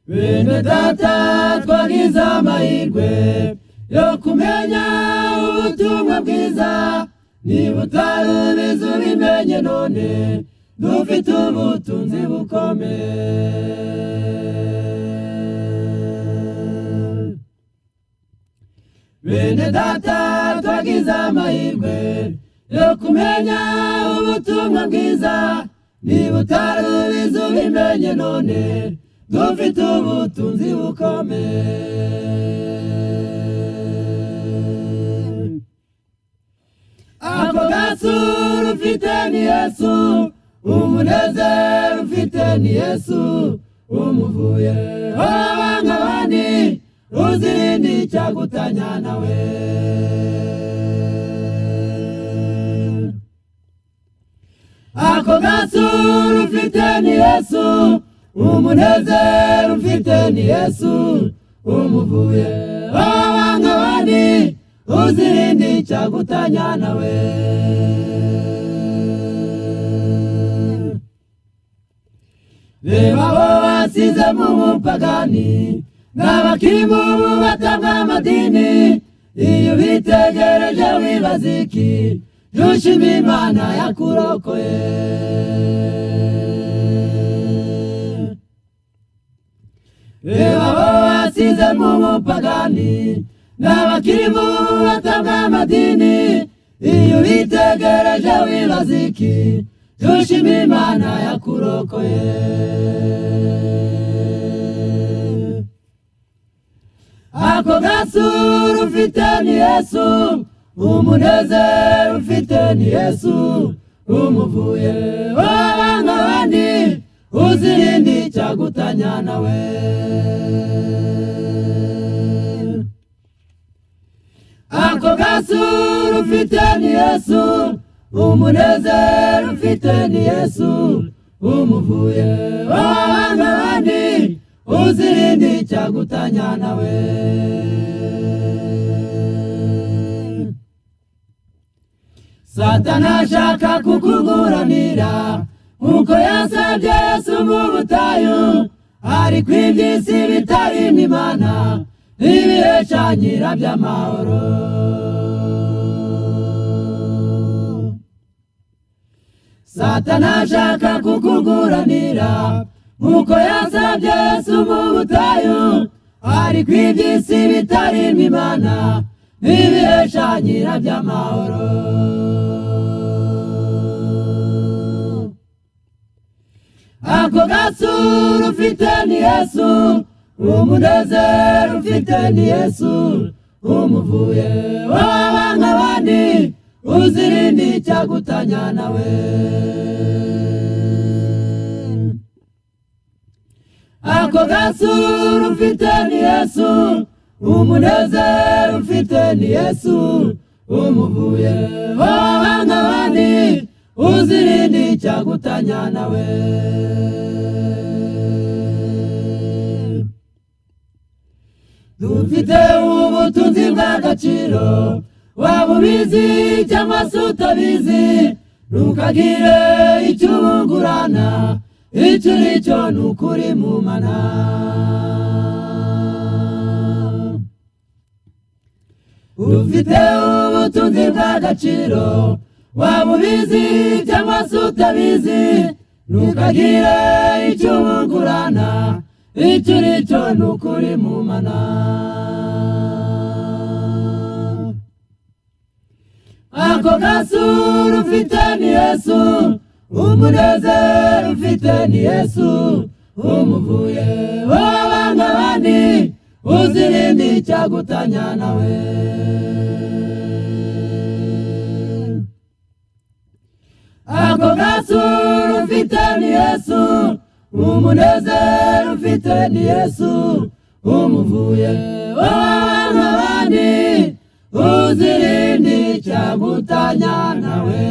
bene data twagize amahirwe yo kumenya ubutumwa bwiza, niba utarubizi ubimenye none, dufite ubutunzi bukomeye. Bene data twagize amahirwe yo kumenya ubutumwa bwiza, niba utarubizi ubimenye none, dufite ubutunzi bukomeye. Ako gasura ufite ni Yesu, umunezero ufite ni Yesu, umuvuye wabanga abandi, uzirinde icyagutanya nawe. Ako gasura ufite ni Yesu, umunezero ufite ni Yesu, umuvuye wabanga abandi, uzirinde icyagutanya nawe. Reba abo wasize mu bupagani, n'abakiri mu bubata bw'amadini, iyo ubitegereje wibaza iki, jya ushima Imana yakurokoye. Reba abo wasize mu bupagani, n'abakiri mu bubata bw'amadini, iyo ubitegereje wibaza iki, jya ushima Imana yakurokoye. Ako gasura ufite ni Yesu, umunezero ufite ni Yesu, umuvuye wabanga abandi, uzirinde icyagutanya nawe. Ako gasura ufite ni Yesu, umunezero ufite ni Yesu, umuvuye wabanga abandi, uzirinde icyagutanya nawe. Satani ashaka kukuguranira, nkuko yasabye Yesu mu butayu, ariko iby'isi bitarimo Imana, ntibihesha nyirabyo amahoro. Satani ashaka kukuguranira, nkuko yasabye Yesu mu butayu, ariko iby'isi bitarimo Imana, ntibihesha nyirabyo amahoro. Ako gasura ufite ni Yesu, umunezero ufite ni Yesu, umuvuye wabanga abandi, uzirinde icyagutanya nawe. Ako gasura ufite ni Yesu, umunezero ufite ni Yesu, umuvuye wabanga abandi, uzirinde icyagutanya nawe. Dufite ubutunzi bw'agaciro, waba ubizi cyangwa se utabizi, ntukagire icyo ubungurana, icyo uri cyo ni ukuri mu Mana. Ufite ubutunzi bw'agaciro, waba ubizi cyangwa se utabizi, ntukagire icyo ubungurana, icyo uri cyo ni ukuri mu Mana. Ako gasura ufite ni Yesu, umunezero ufite ni Yesu, umuvuye wabanga abandi, uzirinde icyagutanya nawe. Ako gasura ufite ni Yesu, umunezero ufite ni Yesu, umuvuye wabanga abandi, uzirinde icyagutanya nawe.